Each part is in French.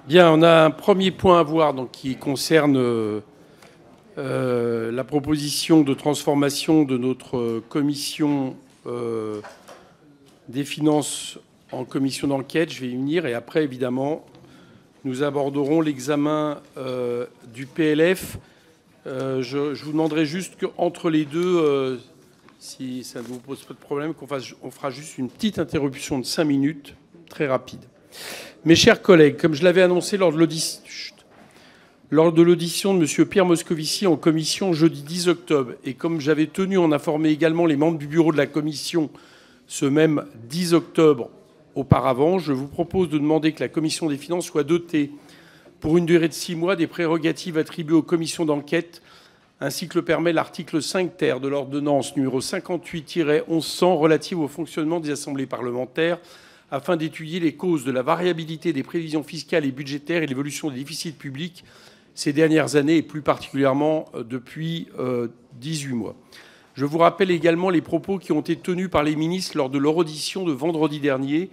Bien, on a un premier point à voir donc, qui concerne la proposition de transformation de notre commission des finances en commission d'enquête. Je vais y venir. Et après, évidemment, nous aborderons l'examen du PLF. Je vous demanderai juste qu'entre les deux, si ça ne vous pose pas de problème, on fera juste une petite interruption de 5 minutes, très rapide. Mes chers collègues, comme je l'avais annoncé lors de l'audition de M. Pierre Moscovici en commission jeudi 10 octobre, et comme j'avais tenu à en informer également les membres du bureau de la commission ce même 10 octobre auparavant, je vous propose de demander que la commission des finances soit dotée, pour une durée de 6 mois, des prérogatives attribuées aux commissions d'enquête, ainsi que le permet l'article 5 ter de l'ordonnance numéro 58-1100 relative au fonctionnement des assemblées parlementaires, afin d'étudier les causes de la variabilité des prévisions fiscales et budgétaires et l'évolution des déficits publics ces dernières années, et plus particulièrement depuis 18 mois. Je vous rappelle également les propos qui ont été tenus par les ministres lors de leur audition de vendredi dernier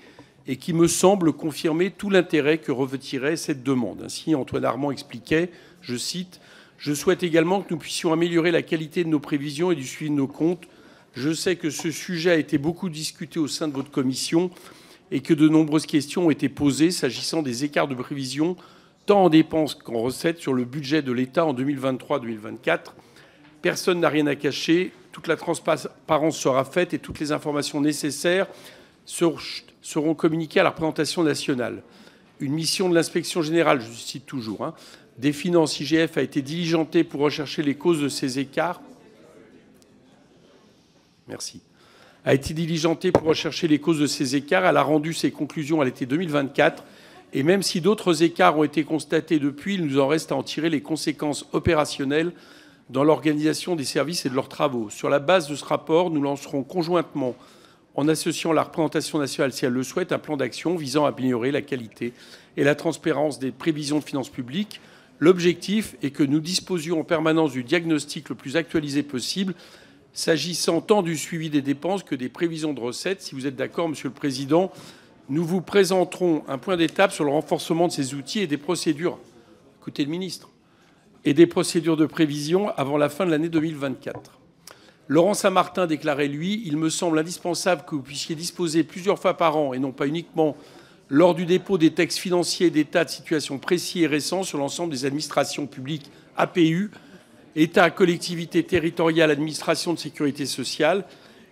et qui me semblent confirmer tout l'intérêt que revêtirait cette demande. Ainsi, Antoine Armand expliquait, je cite, « Je souhaite également que nous puissions améliorer la qualité de nos prévisions et du suivi de nos comptes. Je sais que ce sujet a été beaucoup discuté au sein de votre commission et que de nombreuses questions ont été posées s'agissant des écarts de prévision, tant en dépenses qu'en recettes, sur le budget de l'État en 2023-2024. Personne n'a rien à cacher, toute la transparence sera faite et toutes les informations nécessaires seront communiquées à la représentation nationale. Une mission de l'inspection générale, je cite toujours, des finances IGF a été diligentée pour rechercher les causes de ces écarts. Merci. A été diligentée pour rechercher les causes de ces écarts. Elle a rendu ses conclusions à l'été 2024. Et même si d'autres écarts ont été constatés depuis, il nous en reste à en tirer les conséquences opérationnelles dans l'organisation des services et de leurs travaux. Sur la base de ce rapport, nous lancerons conjointement, en associant la représentation nationale si elle le souhaite, un plan d'action visant à améliorer la qualité et la transparence des prévisions de finances publiques. L'objectif est que nous disposions en permanence du diagnostic le plus actualisé possible, s'agissant tant du suivi des dépenses que des prévisions de recettes. Si vous êtes d'accord, Monsieur le Président, nous vous présenterons un point d'étape sur le renforcement de ces outils et des procédures, écoutez le ministre, et des procédures de prévision avant la fin de l'année 2024. Laurent Saint-Martin déclarait, lui, « Il me semble indispensable que vous puissiez disposer plusieurs fois par an, et non pas uniquement lors du dépôt des textes financiers d'état de situation précis et récents sur l'ensemble des administrations publiques APU, État, collectivités territoriales, administration de sécurité sociale.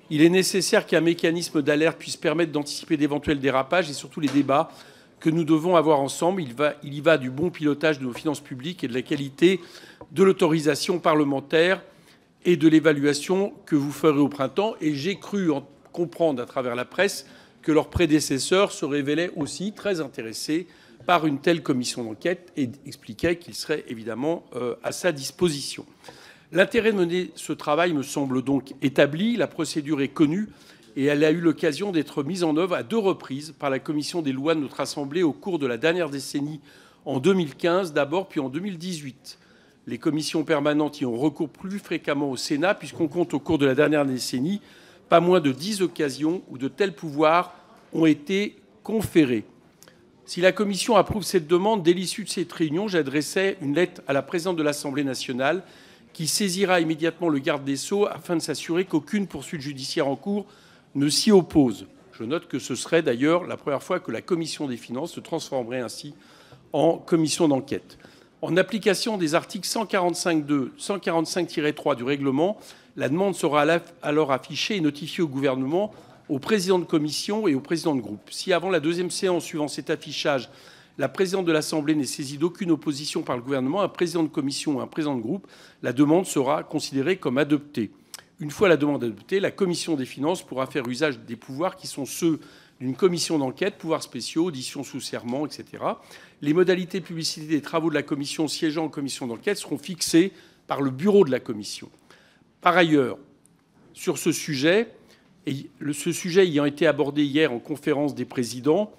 Il est nécessaire qu'un mécanisme d'alerte puisse permettre d'anticiper d'éventuels dérapages et surtout les débats que nous devons avoir ensemble. Il y va du bon pilotage de nos finances publiques et de la qualité de l'autorisation parlementaire et de l'évaluation que vous ferez au printemps. Et j'ai cru comprendre à travers la presse que leurs prédécesseurs se révélaient aussi très intéressés par une telle commission d'enquête et expliquait qu'il serait évidemment à sa disposition. L'intérêt de mener ce travail me semble donc établi. La procédure est connue et elle a eu l'occasion d'être mise en œuvre à 2 reprises par la commission des lois de notre Assemblée au cours de la dernière décennie, en 2015 d'abord, puis en 2018. Les commissions permanentes y ont recours plus fréquemment au Sénat, puisqu'on compte au cours de la dernière décennie pas moins de 10 occasions où de tels pouvoirs ont été conférés. Si la Commission approuve cette demande, dès l'issue de cette réunion, j'adressais une lettre à la présidente de l'Assemblée nationale qui saisira immédiatement le garde des Sceaux afin de s'assurer qu'aucune poursuite judiciaire en cours ne s'y oppose. Je note que ce serait d'ailleurs la première fois que la Commission des finances se transformerait ainsi en commission d'enquête. En application des articles 145.2, 145-3 du règlement, la demande sera alors affichée et notifiée au gouvernement, au président de commission et au président de groupe. Si avant la 2e séance suivant cet affichage, la présidente de l'Assemblée n'est saisie d'aucune opposition par le gouvernement, un président de commission ou un président de groupe, la demande sera considérée comme adoptée. Une fois la demande adoptée, la commission des finances pourra faire usage des pouvoirs qui sont ceux d'une commission d'enquête, pouvoirs spéciaux, auditions sous serment, etc. Les modalités de publicité des travaux de la commission siégeant en commission d'enquête seront fixées par le bureau de la commission. Par ailleurs, sur ce sujet ayant été abordé hier en conférence des présidents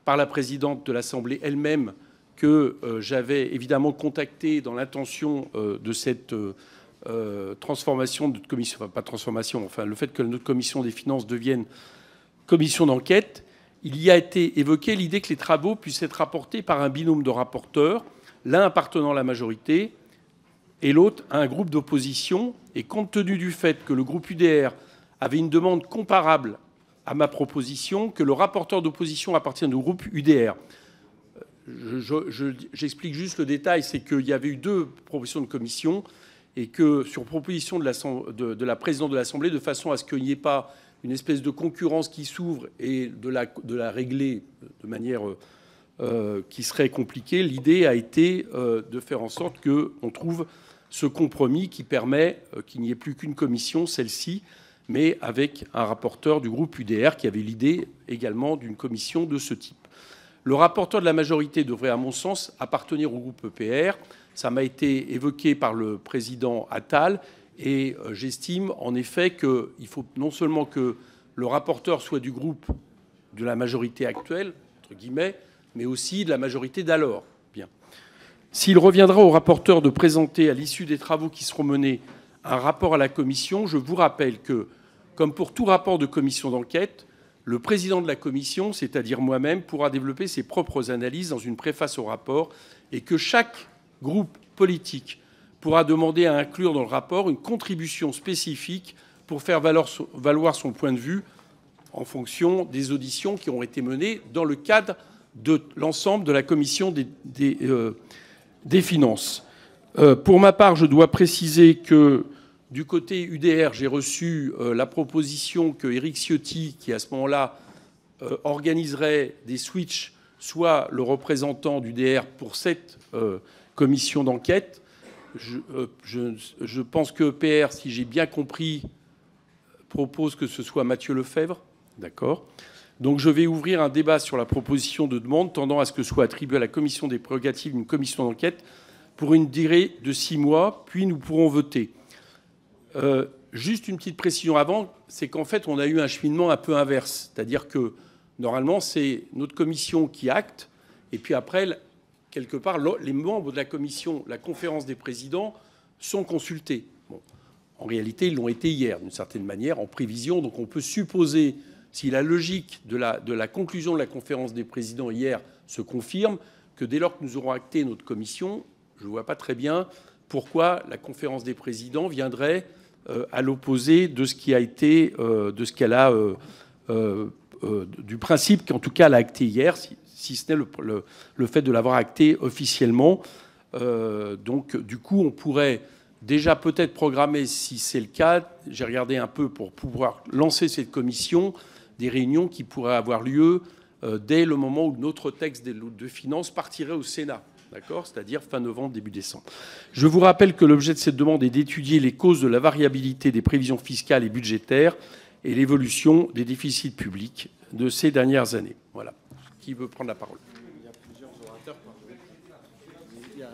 par la présidente de l'Assemblée elle-même, que j'avais évidemment contactée dans l'intention de cette transformation de notre commission, enfin pas transformation, enfin le fait que notre commission des finances devienne commission d'enquête, il y a été évoqué l'idée que les travaux puissent être rapportés par un binôme de rapporteurs, l'un appartenant à la majorité et l'autre à un groupe d'opposition. Et compte tenu du fait que le groupe UDR avait une demande comparable à ma proposition, que le rapporteur d'opposition appartient au groupe UDR. J'explique juste le détail, c'est qu'il y avait eu 2 propositions de commission et que, sur proposition de la présidente de l'Assemblée, de façon à ce qu'il n'y ait pas une espèce de concurrence qui s'ouvre et de la régler de manière qui serait compliquée, l'idée a été de faire en sorte qu'on trouve ce compromis qui permet qu'il n'y ait plus qu'une commission, celle-ci, mais avec un rapporteur du groupe UDR qui avait l'idée également d'une commission de ce type. Le rapporteur de la majorité devrait, à mon sens, appartenir au groupe EPR. Ça m'a été évoqué par le président Attal et j'estime en effet qu'il faut non seulement que le rapporteur soit du groupe de la majorité actuelle, entre guillemets, mais aussi de la majorité d'alors. Bien. S'il reviendra au rapporteur de présenter, à l'issue des travaux qui seront menés, un rapport à la commission, je vous rappelle que, comme pour tout rapport de commission d'enquête, le président de la commission, c'est-à-dire moi-même, pourra développer ses propres analyses dans une préface au rapport et que chaque groupe politique pourra demander à inclure dans le rapport une contribution spécifique pour faire valoir son point de vue en fonction des auditions qui ont été menées dans le cadre de l'ensemble de la commission des finances. Pour ma part, je dois préciser que du côté UDR, j'ai reçu la proposition que Éric Ciotti, qui à ce moment-là organiserait des switches, soit le représentant d'UDR pour cette commission d'enquête. Je pense que EPR, si j'ai bien compris, propose que ce soit Mathieu Lefebvre. D'accord. Donc je vais ouvrir un débat sur la proposition de demande tendant à ce que soit attribuée à la commission des prérogatives une commission d'enquête pour une durée de 6 mois, puis nous pourrons voter. Juste une petite précision avant, c'est qu'en fait, on a eu un cheminement un peu inverse. C'est-à-dire que, normalement, c'est notre commission qui acte, et puis après, quelque part, les membres de la commission, la conférence des présidents, sont consultés. Bon. En réalité, ils l'ont été hier, d'une certaine manière, en prévision. Donc on peut supposer, si la logique de la conclusion de la conférence des présidents hier se confirme, que dès lors que nous aurons acté notre commission, je ne vois pas très bien pourquoi la conférence des présidents viendrait à l'opposé de ce qui a été, de ce qu'elle a, du principe qu'en tout cas elle a acté hier, si ce n'est le fait de l'avoir acté officiellement. Donc du coup, on pourrait déjà peut-être programmer, si c'est le cas, j'ai regardé un peu pour pouvoir lancer cette commission, des réunions qui pourraient avoir lieu dès le moment où notre texte de finances partirait au Sénat. D'accord, c'est-à-dire fin novembre, début décembre. Je vous rappelle que l'objet de cette demande est d'étudier les causes de la variabilité des prévisions fiscales et budgétaires et l'évolution des déficits publics de ces dernières années. Voilà. Qui veut prendre la parole? Il y a plusieurs orateurs. Il y a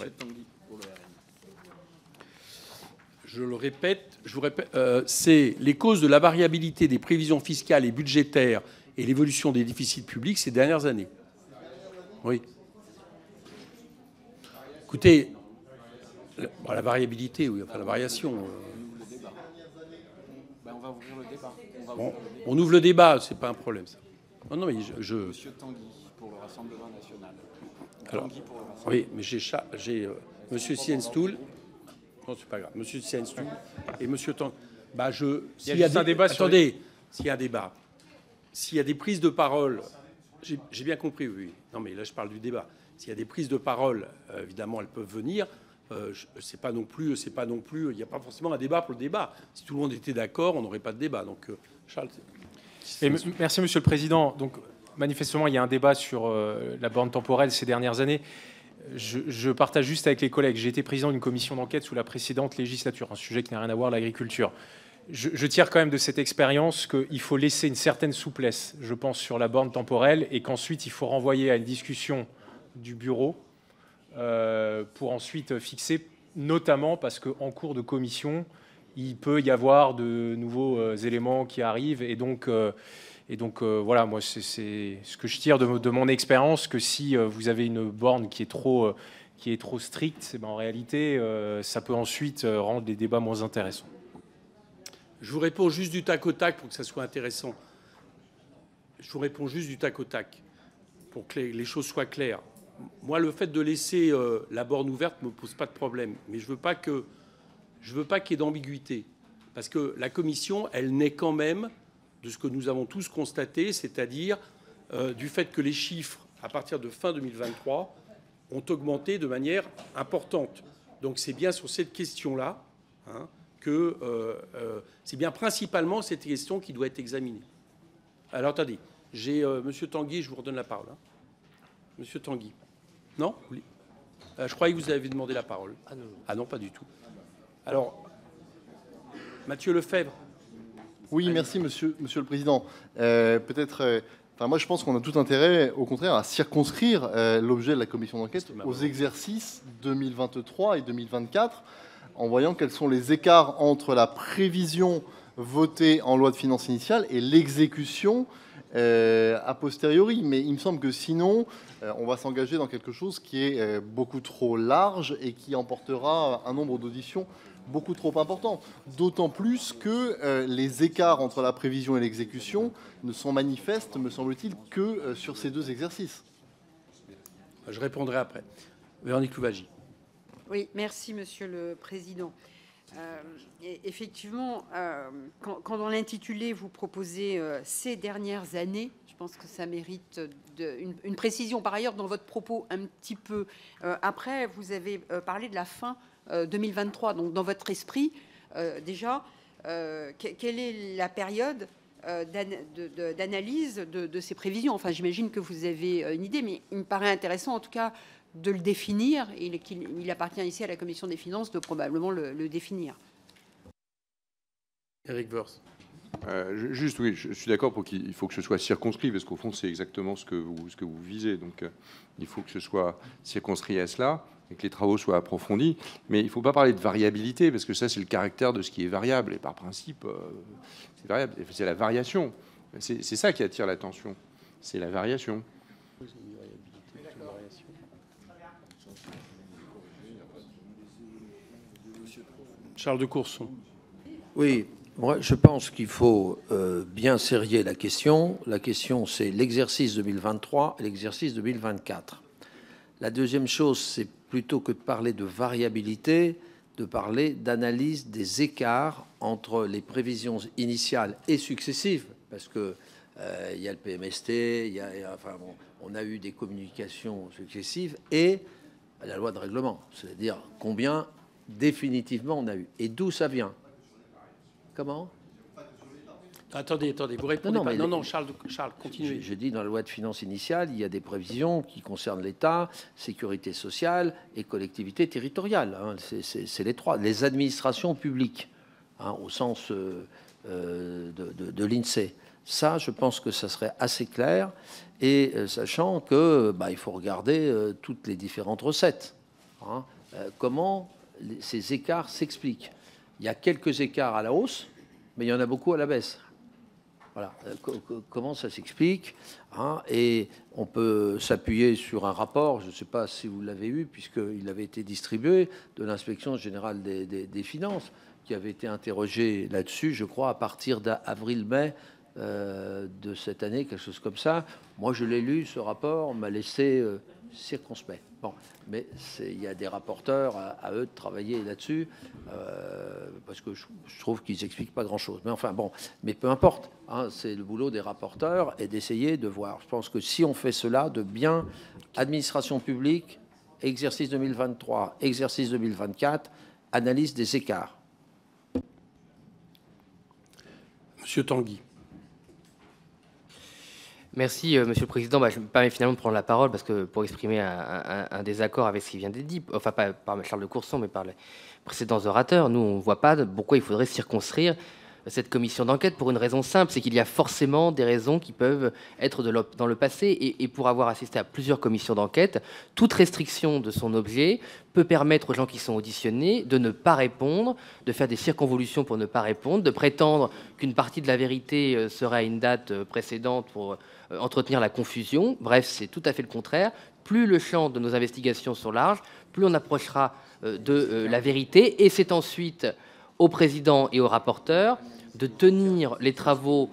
M. Tanguy pour le RN. Je vous répète, c'est les causes de la variabilité des prévisions fiscales et budgétaires et l'évolution des déficits publics ces dernières années. Oui. Écoutez, la variabilité, oui, enfin la variation. On va ouvrir le débat. On ouvre le débat, c'est pas un problème, ça. Non, non, mais Monsieur Tanguy pour le Rassemblement national. Alors, oui, mais j'ai Monsieur Sienstoul. Non, c'est pas grave. Monsieur Sienstoul et Monsieur Tanguy. Bah, il y a un débat. Attendez, s'il y a un débat, s'il y a des prises de parole, j'ai bien compris, oui. Non, mais là, je parle du débat. S'il y a des prises de parole, évidemment, elles peuvent venir. C'est pas non plus. Il n'y a pas forcément un débat pour le débat. Si tout le monde était d'accord, on n'aurait pas de débat. Donc, Charles. Merci, Monsieur le Président. Donc, manifestement, il y a un débat sur la borne temporelle ces dernières années. Je partage juste avec les collègues. J'ai été président d'une commission d'enquête sous la précédente législature, un sujet qui n'a rien à voir avec l'agriculture. Je tire quand même de cette expérience qu'il faut laisser une certaine souplesse, je pense, sur la borne temporelle et qu'ensuite, il faut renvoyer à une discussion du bureau pour ensuite fixer, notamment parce qu'en cours de commission, il peut y avoir de nouveaux éléments qui arrivent. Et donc voilà, moi, c'est ce que je tire de mon expérience, que si vous avez une borne qui est trop stricte, en réalité, ça peut ensuite rendre les débats moins intéressants. Je vous réponds juste du tac au tac pour que ça soit intéressant. je vous réponds juste du tac au tac, pour que les choses soient claires. Moi, le fait de laisser la borne ouverte ne me pose pas de problème, mais je ne veux pas qu'il y ait d'ambiguïté, parce que la commission, elle naît quand même de ce que nous avons tous constaté, c'est-à-dire du fait que les chiffres, à partir de fin 2023, ont augmenté de manière importante. Donc c'est bien sur cette question-là que c'est bien principalement cette question qui doit être examinée. Alors attendez, j'ai Monsieur Tanguy, je vous redonne la parole. Monsieur Tanguy. Non je croyais que vous avez demandé la parole. Ah non, pas du tout. Alors, Mathieu Lefebvre. Oui, merci Monsieur le Président. Peut-être... moi, je pense qu'on a tout intérêt, au contraire, à circonscrire l'objet de la commission d'enquête aux exercices 2023 et 2024, en voyant quels sont les écarts entre la prévision votée en loi de finances initiale et l'exécution a posteriori. Mais il me semble que sinon, on va s'engager dans quelque chose qui est beaucoup trop large et qui emportera un nombre d'auditions beaucoup trop important, d'autant plus que les écarts entre la prévision et l'exécution ne sont manifestes, me semble-t-il, que sur ces deux exercices. Je répondrai après. Véronique Louwagie. Oui, merci Monsieur le Président. Effectivement, quand dans l'intitulé vous proposez ces dernières années, je pense que ça mérite une précision. Par ailleurs, dans votre propos un petit peu après, vous avez parlé de la fin 2023. Donc, dans votre esprit, déjà, quelle est la période d'analyse de ces prévisions? Enfin, j'imagine que vous avez une idée, mais il me paraît intéressant, en tout cas, de le définir. Il appartient ici à la Commission des finances de probablement le définir. Éric Woerth. Juste, oui, je suis d'accord pour qu'il faut que ce soit circonscrit, parce qu'au fond, c'est exactement ce que vous visez. Donc, il faut que ce soit circonscrit à cela et que les travaux soient approfondis. Mais il ne faut pas parler de variabilité, parce que ça, c'est le caractère de ce qui est variable. Et par principe, c'est variable. C'est la variation. C'est ça qui attire l'attention. C'est la variation. Charles de Courson. Oui, moi je pense qu'il faut bien serrer la question. La question, c'est l'exercice 2023 et l'exercice 2024. La deuxième chose, c'est plutôt que de parler de variabilité, de parler d'analyse des écarts entre les prévisions initiales et successives, parce que il y a le PMST, on a eu des communications successives, et la loi de règlement, c'est-à-dire combien définitivement on a eu. Et d'où ça vient? Comment? Attendez, vous répondez pas. Non, Charles, continuez. J'ai dit dans la loi de finances initiale, il y a des prévisions qui concernent l'État, sécurité sociale et collectivité territoriale. C'est les trois. Les administrations publiques, au sens de l'INSEE. Ça, je pense que ça serait assez clair, et sachant que il faut regarder toutes les différentes recettes. Comment ces écarts s'expliquent? Il y a quelques écarts à la hausse, mais il y en a beaucoup à la baisse. Voilà. Comment ça s'explique? Et on peut s'appuyer sur un rapport, je ne sais pas si vous l'avez eu, puisqu'il avait été distribué, de l'Inspection générale des finances, qui avait été interrogé là-dessus, je crois, à partir d'avril-mai de cette année, quelque chose comme ça. Moi, je l'ai lu, ce rapport, on m'a laissé circonspect. Bon, mais il y a des rapporteurs, à eux de travailler là-dessus, parce que je trouve qu'ils n'expliquent pas grand-chose. Mais enfin, bon, mais peu importe. C'est le boulot des rapporteurs et d'essayer de voir. Je pense que si on fait cela, de bien, administration publique, exercice 2023, exercice 2024, analyse des écarts. Monsieur Tanguy. Merci, Monsieur le Président. Je me permets finalement de prendre la parole parce que pour exprimer un désaccord avec ce qui vient d'être dit, enfin pas par Charles de Courson, mais par les précédents orateurs, nous, on ne voit pas pourquoi il faudrait circonscrire cette commission d'enquête pour une raison simple, c'est qu'il y a forcément des raisons qui peuvent être dans le passé. Et pour avoir assisté à plusieurs commissions d'enquête, toute restriction de son objet peut permettre aux gens qui sont auditionnés de ne pas répondre, de faire des circonvolutions pour ne pas répondre, de prétendre qu'une partie de la vérité serait à une date précédente pour entretenir la confusion. Bref, c'est tout à fait le contraire. Plus le champ de nos investigations sont larges, plus on approchera de la vérité. Et c'est ensuite au président et au rapporteur de tenir les travaux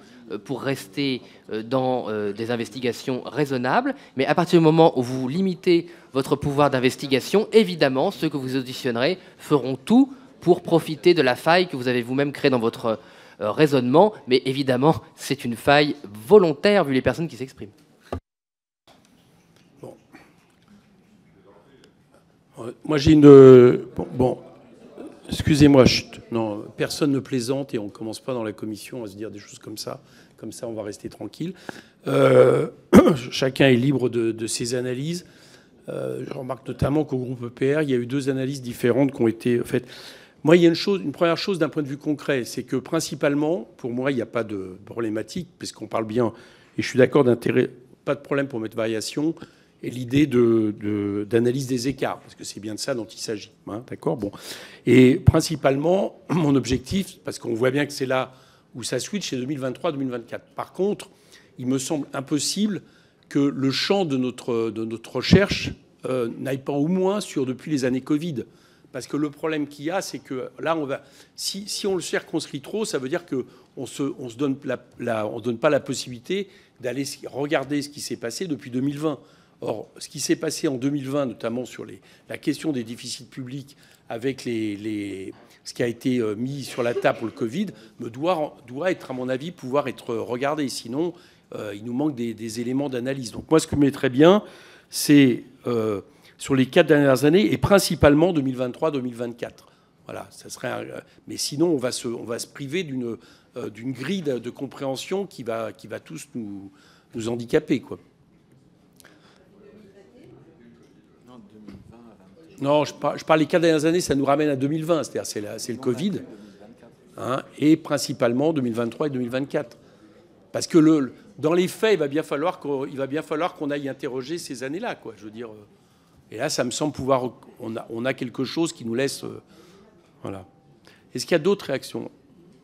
pour rester dans des investigations raisonnables. Mais à partir du moment où vous limitez votre pouvoir d'investigation, évidemment, ceux que vous auditionnerez feront tout pour profiter de la faille que vous avez vous-même créée dans votre raisonnement. Mais évidemment, c'est une faille volontaire vu les personnes qui s'expriment. Bon. Moi, j'ai une... Bon. Excusez-moi, non, personne ne plaisante et on ne commence pas dans la commission à se dire des choses comme ça. Comme ça, on va rester tranquille. Chacun est libre de ses analyses. Je remarque notamment qu'au groupe EPR, il y a eu 2 analyses différentes qui ont été faites. Moi, il y a une première chose d'un point de vue concret, c'est que principalement, pour moi, il n'y a pas de problématique, puisqu'on parle bien, et je suis d'accord d'intérêt, pas de problème pour mettre variation, et l'idée d'analyse des écarts, parce que c'est bien de ça dont il s'agit. Hein, d'accord, bon. Et principalement, mon objectif, parce qu'on voit bien que c'est là où ça switch, c'est 2023-2024. Par contre, il me semble impossible que le champ de notre recherche n'aille pas au moins sur depuis les années Covid. Parce que le problème qu'il y a, c'est que là, si on le circonscrit trop, ça veut dire qu'on ne donne pas la possibilité d'aller regarder ce qui s'est passé depuis 2020. Or, ce qui s'est passé en 2020, notamment sur la question des déficits publics, avec ce qui a été mis sur la table pour le Covid, doit être, à mon avis, pouvoir être regardé. Sinon, il nous manque des éléments d'analyse. Donc moi, ce que je mettrais bien, c'est sur les 4 dernières années, et principalement 2023-2024. Voilà, ça serait mais sinon, on va se priver d'une grille de compréhension qui va tous nous handicaper, quoi. Non, je parle les 4 dernières années, ça nous ramène à 2020, c'est-à-dire c'est le Covid, hein, et principalement 2023 et 2024. Parce que dans les faits, il va bien falloir qu'on aille interroger ces années-là, quoi. Je veux dire, et là, ça me semble pouvoir... On a quelque chose qui nous laisse... voilà. Est-ce qu'il y a d'autres réactions?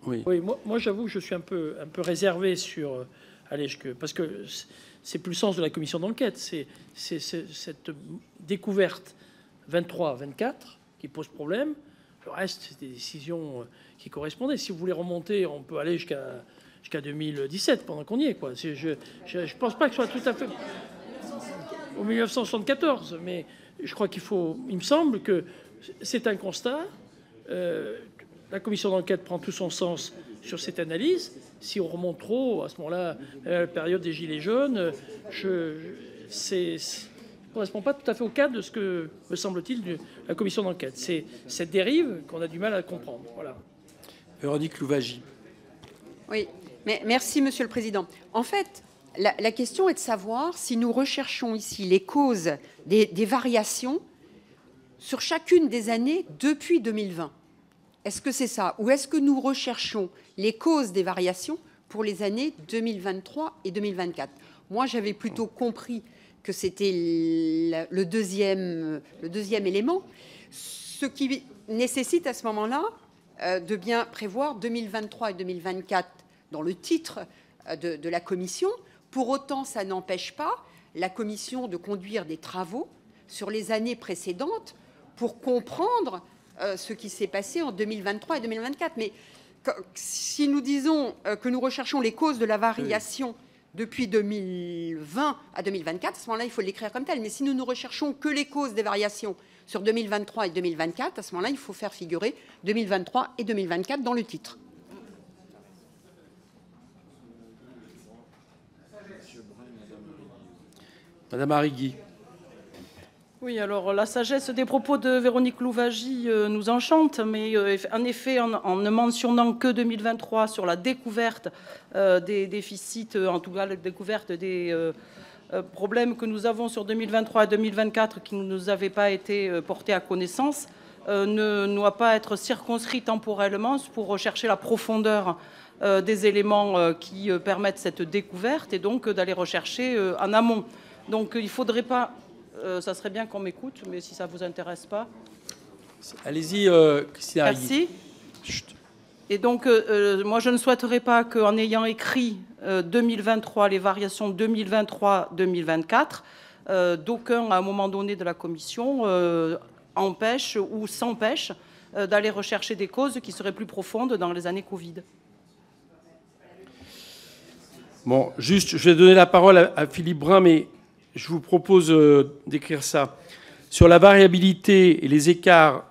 Oui. Oui, moi j'avoue que je suis un peu réservé sur... parce que c'est plus le sens de la commission d'enquête. C'est cette découverte 23-24 qui pose problème. Le reste, c'est des décisions qui correspondaient. Si vous voulez remonter, on peut aller jusqu'à 2017, pendant qu'on y est, quoi. Je pense pas que ce soit tout à fait... Au 1974, mais je crois qu'il me semble que c'est un constat. La commission d'enquête prend tout son sens sur cette analyse. Si on remonte trop, à ce moment-là, la période des Gilets jaunes, ça ne correspond pas tout à fait au cadre de ce que, me semble-t-il, de la commission d'enquête. C'est cette dérive qu'on a du mal à comprendre. Voilà. Véronique Louwagie. Oui, mais merci, Monsieur le Président. En fait, la question est de savoir si nous recherchons ici les causes des variations sur chacune des années depuis 2020. Est-ce que c'est ça? Ou est-ce que nous recherchons les causes des variations pour les années 2023 et 2024? Moi, j'avais plutôt compris que c'était le deuxième élément, ce qui nécessite à ce moment-là de bien prévoir 2023 et 2024 dans le titre de la commission. Pour autant, ça n'empêche pas la commission de conduire des travaux sur les années précédentes pour comprendre ce qui s'est passé en 2023 et 2024. Mais si nous disons que nous recherchons les causes de la variation depuis 2020 à 2024, à ce moment-là, il faut l'écrire comme tel. Mais si nous ne recherchons que les causes des variations sur 2023 et 2024, à ce moment-là, il faut faire figurer 2023 et 2024 dans le titre. Madame Arrigui. Oui, alors la sagesse des propos de Véronique Louwagie nous enchante, mais en effet, en ne mentionnant que 2023 sur la découverte des déficits, en tout cas la découverte des problèmes que nous avons sur 2023 et 2024 qui ne nous avaient pas été portés à connaissance, ne doit pas être circonscrit temporellement pour rechercher la profondeur des éléments qui permettent cette découverte et donc d'aller rechercher en amont. Donc il ne faudrait pas... ça serait bien qu'on m'écoute, mais si ça ne vous intéresse pas... Allez-y, Christine Arrigui. Merci. Chut. Et donc, moi, je ne souhaiterais pas qu'en ayant écrit 2023, les variations 2023-2024, d'aucuns, à un moment donné de la commission, empêchent ou s'empêchent d'aller rechercher des causes qui seraient plus profondes dans les années Covid. Bon, juste, je vais donner la parole à Philippe Brun, mais je vous propose d'écrire ça. Sur la variabilité et les écarts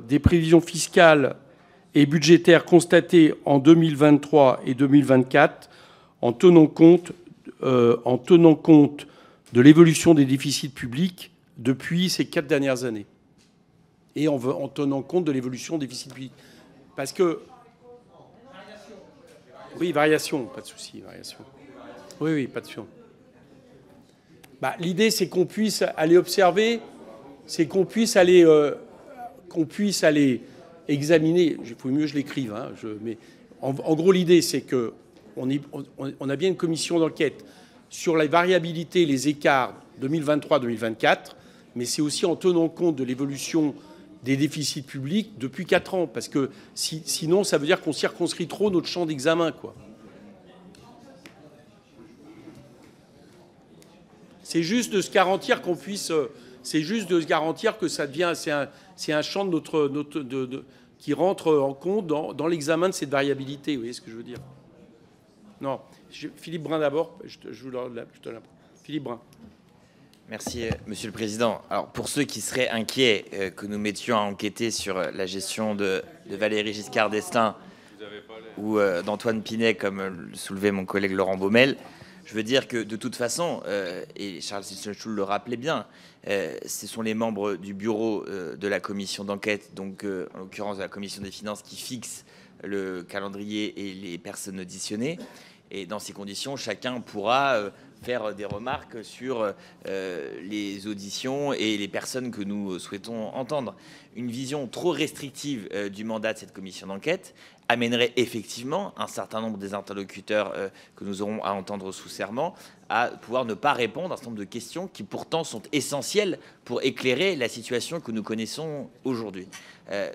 des prévisions fiscales et budgétaires constatés en 2023 et 2024, en tenant compte de l'évolution des déficits publics depuis ces 4 dernières années. Et en tenant compte de l'évolution des déficits publics. Parce que... Oui, variation, pas de souci, variation. Oui, oui, pas de souci. Bah, l'idée, c'est qu'on puisse aller observer, c'est qu'on puisse aller examiner. Il faut mieux que je l'écrive. Hein, mais en gros, l'idée, c'est qu'on a bien une commission d'enquête sur la variabilité, les écarts 2023-2024, mais c'est aussi en tenant compte de l'évolution des déficits publics depuis 4 ans. Parce que sinon, ça veut dire qu'on circonscrit trop notre champ d'examen, quoi. C'est juste de se garantir qu'on puisse... C'est juste de se garantir que ça devient... C'est un champ de qui rentre en compte dans l'examen de cette variabilité. Vous voyez ce que je veux dire? Non. Philippe Brun d'abord. Philippe Brun. Merci, Monsieur le Président. Alors, pour ceux qui seraient inquiets que nous mettions à enquêter sur la gestion de Valéry Giscard d'Estaing ou d'Antoine Pinay, comme le soulevait mon collègue Laurent Baumel, je veux dire que, de toute façon, et Charles Sitchenschul le rappelait bien, ce sont les membres du bureau de la commission d'enquête, donc en l'occurrence de la commission des finances, qui fixent le calendrier et les personnes auditionnées. Et dans ces conditions, chacun pourra faire des remarques sur les auditions et les personnes que nous souhaitons entendre. Une vision trop restrictive du mandat de cette commission d'enquête amènerait effectivement un certain nombre des interlocuteurs que nous aurons à entendre sous serment à pouvoir ne pas répondre à un certain nombre de questions qui pourtant sont essentielles pour éclairer la situation que nous connaissons aujourd'hui.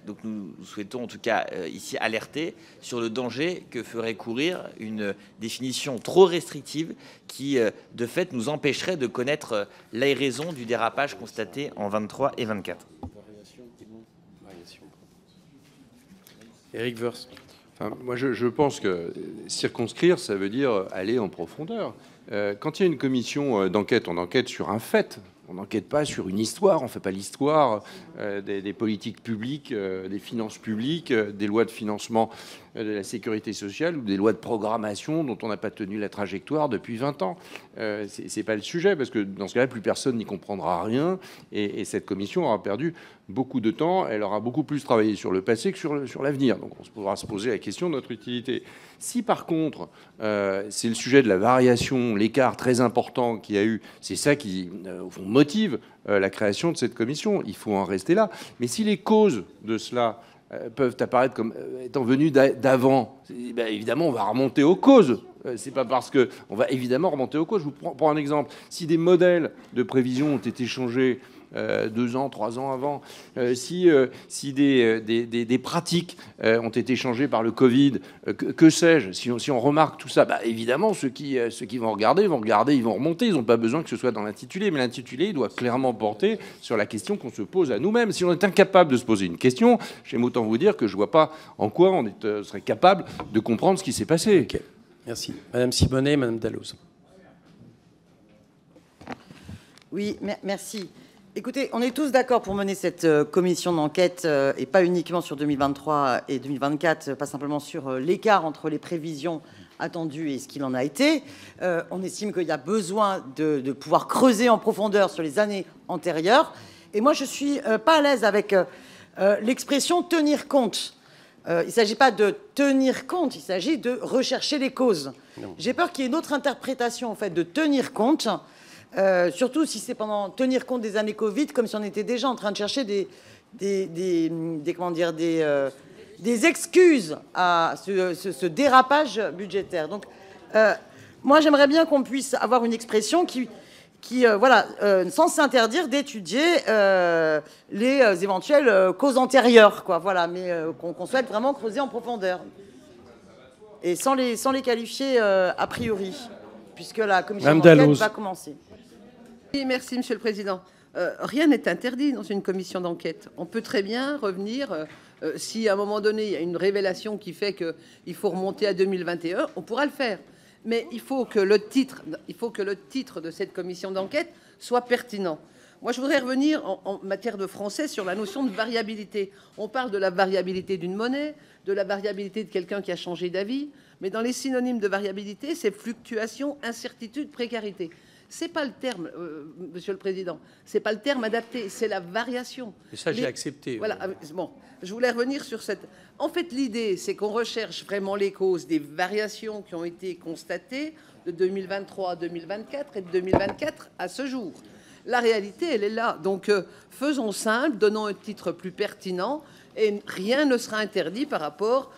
Donc nous souhaitons en tout cas ici alerter sur le danger que ferait courir une définition trop restrictive qui de fait nous empêcherait de connaître les raisons du dérapage constaté en 23 et 24. Éric Woerth. Enfin, moi, je pense que circonscrire, ça veut dire aller en profondeur. Quand il y a une commission d'enquête, on enquête sur un fait. On n'enquête pas sur une histoire, on ne fait pas l'histoire des politiques publiques, des finances publiques, des lois de financement de la sécurité sociale ou des lois de programmation dont on n'a pas tenu la trajectoire depuis 20 ans. C'est pas le sujet, parce que dans ce cas-là, plus personne n'y comprendra rien, et cette commission aura perdu beaucoup de temps, elle aura beaucoup plus travaillé sur le passé que sur l'avenir. Donc on pourra se poser la question de notre utilité. Si par contre, c'est le sujet de la variation, l'écart très important qu'il y a eu, c'est ça qui, au fond, motive la création de cette commission, il faut en rester là. Mais si les causes de cela peuvent apparaître comme étant venues d'avant, ben évidemment, on va remonter aux causes. C'est pas parce que... On va évidemment remonter aux causes. Je vous prends un exemple. Si des modèles de prévision ont été changés 2 ans, 3 ans avant, si des pratiques ont été changées par le Covid, que sais-je, si on remarque tout ça, bah, évidemment, ceux qui vont regarder, ils vont remonter. Ils n'ont pas besoin que ce soit dans l'intitulé, mais l'intitulé, il doit clairement porter sur la question qu'on se pose à nous-mêmes. Si on est incapable de se poser une question, j'aime autant vous dire que je ne vois pas en quoi on serait capable de comprendre ce qui s'est passé. Okay. Merci. Madame Simonet, Madame Dalloz. Oui, merci. Écoutez, on est tous d'accord pour mener cette commission d'enquête, et pas uniquement sur 2023 et 2024, pas simplement sur l'écart entre les prévisions attendues et ce qu'il en a été. On estime qu'il y a besoin de pouvoir creuser en profondeur sur les années antérieures. Et moi, je suis pas à l'aise avec l'expression « tenir compte ». Il ne s'agit pas de tenir compte, il s'agit de rechercher les causes. J'ai peur qu'il y ait une autre interprétation, en fait, de tenir compte, surtout si c'est pendant tenir compte des années Covid, comme si on était déjà en train de chercher des excuses à ce dérapage budgétaire. Donc, moi, j'aimerais bien qu'on puisse avoir une expression qui sans s'interdire d'étudier les éventuelles causes antérieures, quoi. Voilà, mais qu'on souhaite vraiment creuser en profondeur et sans les qualifier a priori, puisque la commission d'enquête va commencer. Oui, merci, Monsieur le Président. Rien n'est interdit dans une commission d'enquête. On peut très bien revenir, si à un moment donné il y a une révélation qui fait qu'il faut remonter à 2021, on pourra le faire. Mais il faut que le titre de cette commission d'enquête soit pertinent. Moi, je voudrais revenir en matière de français sur la notion de variabilité. On parle de la variabilité d'une monnaie, de la variabilité de quelqu'un qui a changé d'avis, mais dans les synonymes de variabilité, c'est fluctuation, incertitude, précarité. C'est pas le terme, Monsieur le Président, c'est pas le terme adapté, c'est la variation. Et ça, j'ai accepté. Voilà. Bon, je voulais revenir sur cette. En fait, l'idée, c'est qu'on recherche vraiment les causes des variations qui ont été constatées de 2023 à 2024 et de 2024 à ce jour. La réalité, elle est là. Donc, faisons simple, donnons un titre plus pertinent, et rien ne sera interdit par rapport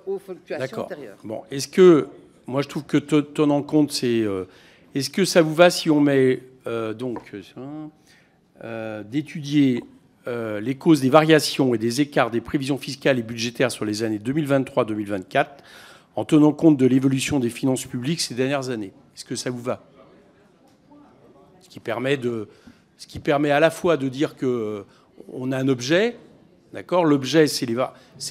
aux fluctuations antérieures. Bon, est-ce que, moi, je trouve que tenant compte, c'est, est-ce que ça vous va si on met d'étudier les causes des variations et des écarts des prévisions fiscales et budgétaires sur les années 2023-2024, en tenant compte de l'évolution des finances publiques ces dernières années? Est-ce que ça vous va? Ce qui permet à la fois de dire qu'on a un objet, d'accord? L'objet, c'est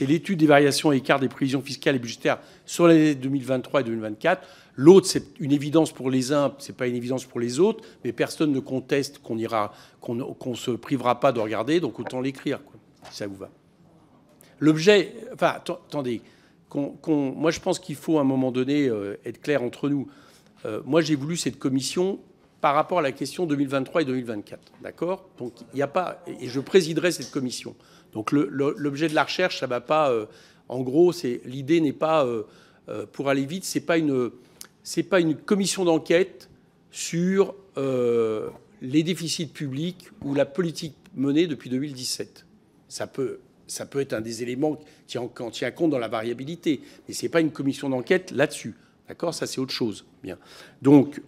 l'étude des variations et écarts des prévisions fiscales et budgétaires sur les années 2023 et 2024. L'autre, c'est une évidence pour les uns, c'est pas une évidence pour les autres, mais personne ne conteste qu'on se privera pas de regarder, donc autant l'écrire, si ça vous va. L'objet, enfin, attendez, moi je pense qu'il faut à un moment donné être clair entre nous. Moi, j'ai voulu cette commission par rapport à la question 2023 et 2024, d'accord? Donc, il n'y a pas... Et je présiderai cette commission. Donc, l'objet de la recherche, ça ne va pas... en gros, l'idée n'est pas... pour aller vite, c'est pas une commission d'enquête sur les déficits publics ou la politique menée depuis 2017. Ça peut être un des éléments qui tient compte dans la variabilité, mais ce n'est pas une commission d'enquête là-dessus. D'accord, ça c'est autre chose. Bien. Donc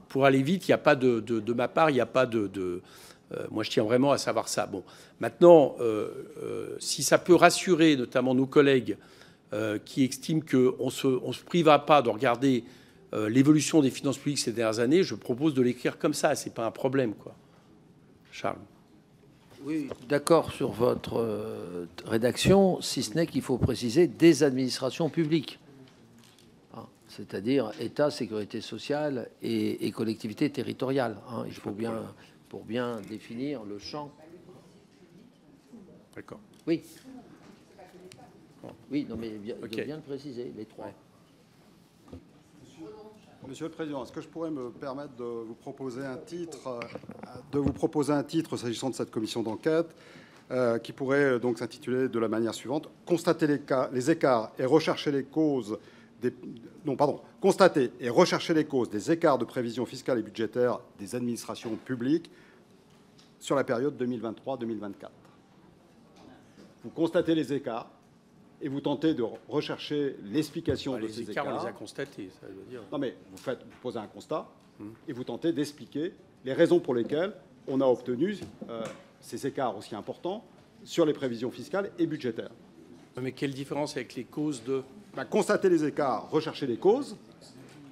pour aller vite, il n'y a pas de ma part, il n'y a pas moi je tiens vraiment à savoir ça. Bon, maintenant, si ça peut rassurer notamment nos collègues qui estiment qu'on ne se privera pas de regarder l'évolution des finances publiques ces dernières années, je propose de l'écrire comme ça. C'est pas un problème, quoi. Charles. Oui, d'accord sur votre rédaction, si ce n'est qu'il faut préciser des administrations publiques. C'est-à-dire État, sécurité sociale et collectivités territoriales. Il faut bien, pour bien définir le champ. D'accord. Oui. Oui, non, mais bien, okay. Bien le préciser, les trois. Ouais. Monsieur le Président, est-ce que je pourrais me permettre de vous proposer un titre s'agissant de cette commission d'enquête qui pourrait donc s'intituler de la manière suivante: constater les écarts et rechercher les causes constater et rechercher les causes des écarts de prévision fiscale et budgétaire des administrations publiques sur la période 2023-2024. Vous constatez les écarts et vous tentez de rechercher l'explication de ces écarts. On les a constatés, ça veut dire. Non, mais vous posez un constat et vous tentez d'expliquer les raisons pour lesquelles on a obtenu ces écarts aussi importants sur les prévisions fiscales et budgétaires. Mais quelle différence avec les causes de... Constater les écarts, rechercher les causes.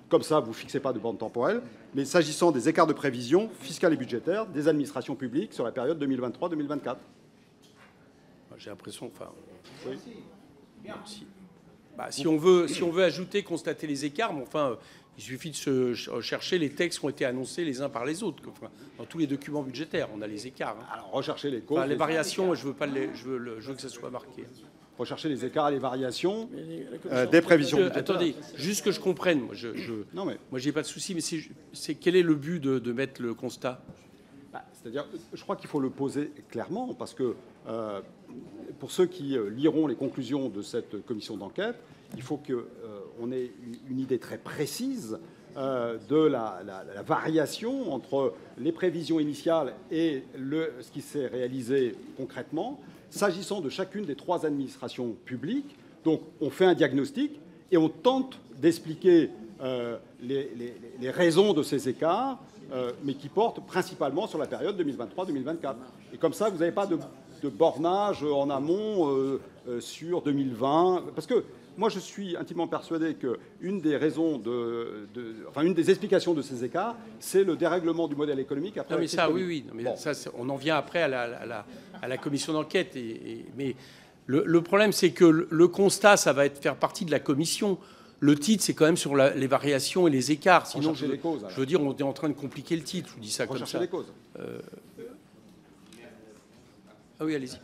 Comme ça, vous ne fixez pas de bande temporelle. Mais s'agissant des écarts de prévision fiscale et budgétaire des administrations publiques sur la période 2023-2024. J'ai l'impression... Enfin, oui. Si on veut ajouter, constater les écarts, mais enfin, il suffit de chercher les textes qui ont été annoncés les uns par les autres. Enfin, dans tous les documents budgétaires, on a les écarts. Alors, rechercher les causes... Enfin, les variations, je veux que ça soit marqué. Rechercher les écarts et les variations des prévisions budgétaires. Attendez, juste que je comprenne. Moi, j'ai pas de souci, mais quel est le but de mettre le constat? C'est-à-dire, je crois qu'il faut le poser clairement, parce que pour ceux qui liront les conclusions de cette commission d'enquête, il faut qu'on ait une idée très précise de la variation entre les prévisions initiales et ce qui s'est réalisé concrètement, s'agissant de chacune des trois administrations publiques. Donc, on fait un diagnostic et on tente d'expliquer les raisons de ces écarts, mais qui portent principalement sur la période 2023-2024. Et comme ça, vous n'avez pas de bornage en amont sur 2020. Parce que moi, je suis intimement persuadé qu'une des raisons une des explications de ces écarts, c'est le dérèglement du modèle économique après. Non, mais ça, oui. Non, mais bon. Ça, on en vient après à la commission d'enquête. Mais le problème, c'est que le constat, ça va faire partie de la commission. le titre, c'est quand même sur les variations et les écarts. Sinon, les causes, je veux dire, on est en train de compliquer le titre. Je vous dis ça comme ça. Les causes. Ah oui, allez-y.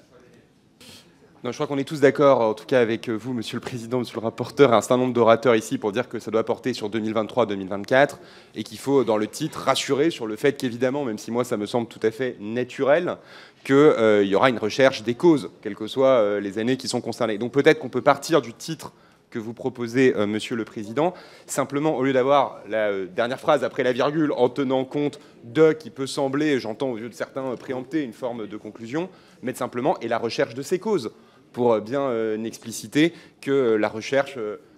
Non, je crois qu'on est tous d'accord, en tout cas avec vous, Monsieur le Président, Monsieur le rapporteur, et un certain nombre d'orateurs ici pour dire que ça doit porter sur 2023-2024 et qu'il faut, dans le titre, rassurer sur le fait qu'évidemment, même si moi ça me semble tout à fait naturel, qu'il y aura une recherche des causes, quelles que soient les années qui sont concernées. Donc peut-être qu'on peut partir du titre que vous proposez, Monsieur le Président, simplement, au lieu d'avoir la dernière phrase après la virgule, en tenant compte de qui peut sembler, j'entends aux yeux de certains, préempter une forme de conclusion, mettre simplement « et la recherche de ces causes », pour bien expliciter que la recherche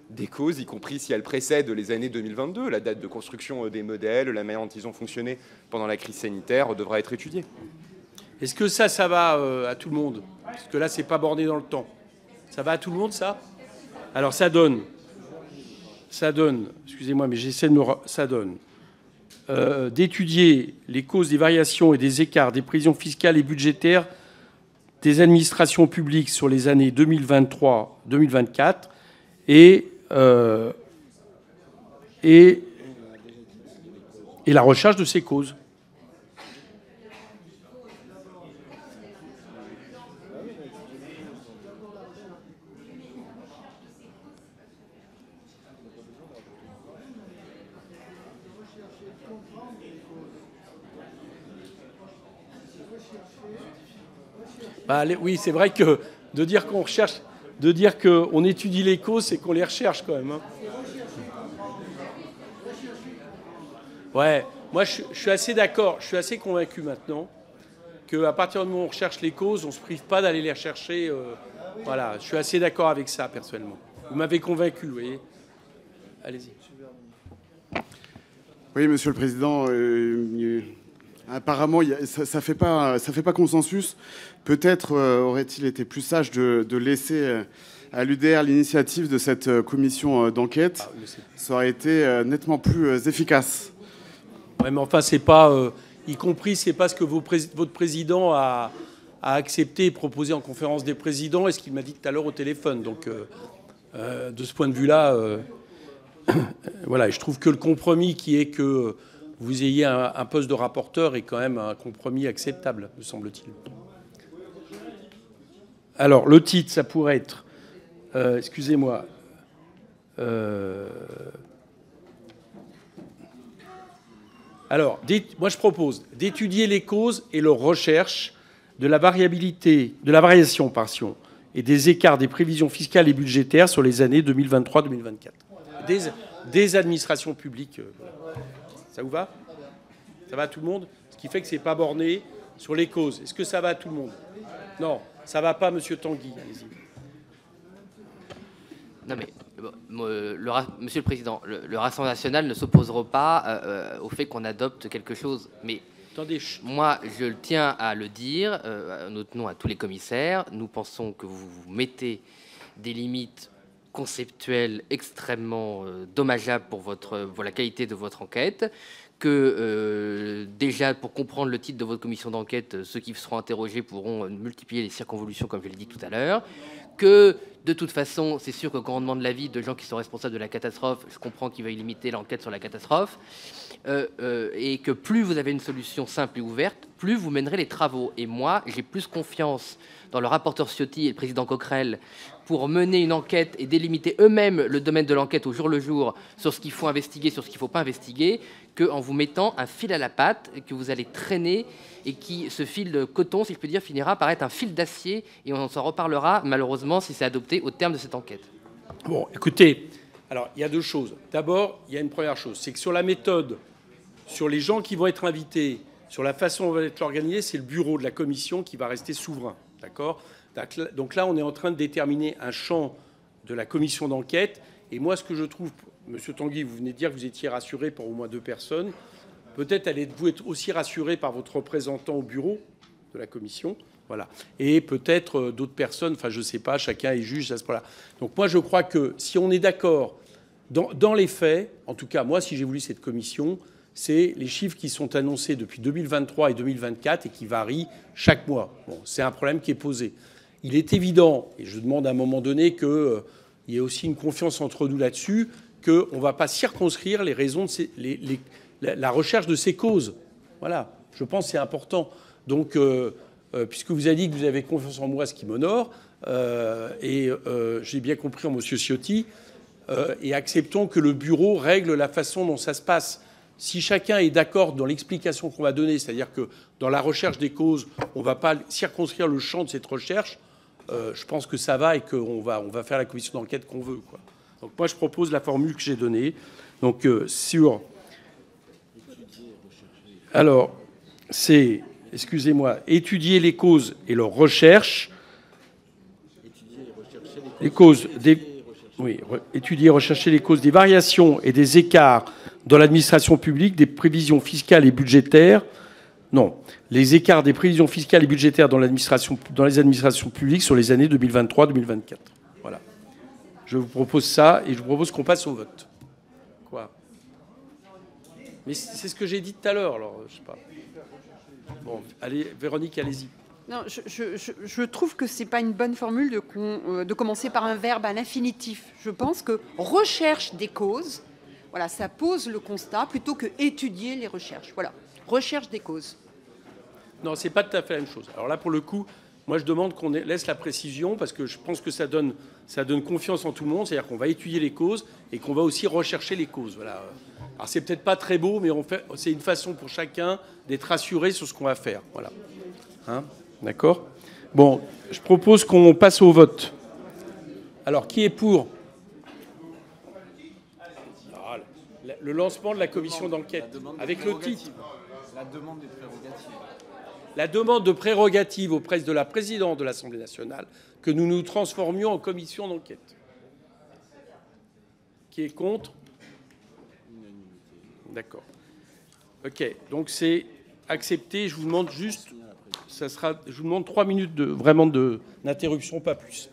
des causes, y compris si elle précède les années 2022, la date de construction des modèles, la manière dont ils ont fonctionné pendant la crise sanitaire, devra être étudiée. Est-ce que ça va à tout le monde? Parce que là, c'est pas borné dans le temps. Ça va à tout le monde, ça? Alors, ça donne, excusez-moi, mais j'essaie de ça donne d'étudier les causes des variations et des écarts des prévisions fiscales et budgétaires des administrations publiques sur les années 2023-2024 et la recherche de ces causes. Bah, oui, c'est vrai que de dire qu'on recherche, de dire qu'on étudie les causes, c'est qu'on les recherche quand même. Hein. Ouais, moi je suis assez d'accord, je suis assez convaincu maintenant qu'à partir du moment où on recherche les causes, on ne se prive pas d'aller les rechercher. Voilà, je suis assez d'accord avec ça personnellement. Vous m'avez convaincu, vous voyez. Allez-y. Oui, Monsieur le Président. Apparemment, ça fait pas consensus. Peut-être aurait-il été plus sage de laisser à l'UDR l'initiative de cette commission d'enquête. Ça aurait été nettement plus efficace. Ouais, mais enfin, c'est pas, y compris, c'est pas ce que votre président a accepté et proposé en conférence des présidents et ce qu'il m'a dit tout à l'heure au téléphone. Donc, de ce point de vue-là, voilà, je trouve que le compromis qui est que vous ayez un poste de rapporteur est quand même un compromis acceptable, me semble-t-il. Alors, le titre, ça pourrait être, excusez-moi, alors, moi je propose d'étudier les causes et leur recherche de la variation et des écarts des prévisions fiscales et budgétaires sur les années 2023-2024. Des administrations publiques. Ça vous va? Ça va à tout le monde? Ce qui fait que ce n'est pas borné sur les causes. Est-ce que ça va à tout le monde? Non, ça ne va pas, Monsieur Tanguy. Allez-y. Non mais, Monsieur le Président, le Rassemblement national ne s'opposera pas au fait qu'on adopte quelque chose. Mais attendez, moi, je tiens à le dire, notre nom à tous les commissaires, nous pensons que vous mettez des limites conceptuelle extrêmement dommageable pour la qualité de votre enquête, que déjà pour comprendre le titre de votre commission d'enquête, ceux qui seront interrogés pourront multiplier les circonvolutions comme je l'ai dit tout à l'heure, que de toute façon c'est sûr que quand on demande l'avis de gens qui sont responsables de la catastrophe, je comprends qu'ils veuillent limiter l'enquête sur la catastrophe, et que plus vous avez une solution simple et ouverte, plus vous mènerez les travaux. Et moi j'ai plus confiance dans le rapporteur Ciotti et le président Coquerel pour mener une enquête et délimiter eux-mêmes le domaine de l'enquête au jour le jour sur ce qu'il faut investiguer, sur ce qu'il ne faut pas investiguer, qu'en vous mettant un fil à la patte que vous allez traîner et qui, ce fil de coton, si je peux dire, finira par être un fil d'acier et on s'en reparlera malheureusement si c'est adopté au terme de cette enquête. Bon, écoutez, alors il y a deux choses. D'abord, il y a une première chose, c'est que sur la méthode, sur les gens qui vont être invités, sur la façon dont va être organisé, c'est le bureau de la commission qui va rester souverain. D'accord? Donc là, on est en train de déterminer un champ de la commission d'enquête. Et moi, ce que je trouve, Monsieur Tanguy, vous venez de dire que vous étiez rassuré par au moins 2 personnes. Peut-être allez-vous être aussi rassuré par votre représentant au bureau de la commission. Voilà. Et peut-être d'autres personnes, enfin, je ne sais pas, chacun est juge à ce point-là. Donc moi, je crois que si on est d'accord dans les faits, en tout cas, moi, si j'ai voulu cette commission, c'est les chiffres qui sont annoncés depuis 2023 et 2024 et qui varient chaque mois. Bon, c'est un problème qui est posé. Il est évident, et je demande à un moment donné qu'il y ait aussi une confiance entre nous là-dessus, qu'on ne va pas circonscrire les raisons de la recherche de ces causes. Voilà, je pense que c'est important. Donc, puisque vous avez dit que vous avez confiance en moi, ce qui m'honore, et j'ai bien compris en M. Ciotti, et acceptons que le bureau règle la façon dont ça se passe. Si chacun est d'accord dans l'explication qu'on va donner, c'est-à-dire que dans la recherche des causes, on ne va pas circonscrire le champ de cette recherche, je pense que ça va et qu'on va faire la commission d'enquête qu'on veut, quoi. Donc moi, je propose la formule que j'ai donnée. Donc sur... Alors, c'est, excusez-moi, étudier les causes et leurs recherches. Les causes des... Oui, étudier et rechercher les causes des variations et des écarts dans l'administration publique, des prévisions fiscales et budgétaires. Non, les écarts des prévisions fiscales et budgétaires dans les administrations publiques sur les années 2023-2024. Voilà. Je vous propose ça et je vous propose qu'on passe au vote. Quoi? Mais c'est ce que j'ai dit tout à l'heure, alors je sais pas. Bon, allez, Véronique, allez-y. Non, je trouve que c'est pas une bonne formule de commencer par un verbe à l'infinitif. Je pense que recherche des causes, voilà, ça pose le constat plutôt que étudier les recherches. Voilà, recherche des causes. Non, c'est pas tout à fait la même chose. Alors là, pour le coup, moi, je demande qu'on laisse la précision parce que je pense que ça donne confiance en tout le monde. C'est-à-dire qu'on va étudier les causes et qu'on va aussi rechercher les causes. Voilà. Alors c'est peut-être pas très beau, mais c'est une façon pour chacun d'être rassuré sur ce qu'on va faire. Voilà. Hein? D'accord? Bon, je propose qu'on passe au vote. Alors, qui est pour le lancement de la commission d'enquête avec le titre? La demande des prérogatives. La demande de prérogatives auprès de la présidente de l'Assemblée nationale que nous nous transformions en commission d'enquête. Qui est contre? D'accord. OK, donc c'est accepté. Je vous demande juste... je vous demande 3 minutes d'interruption, pas plus.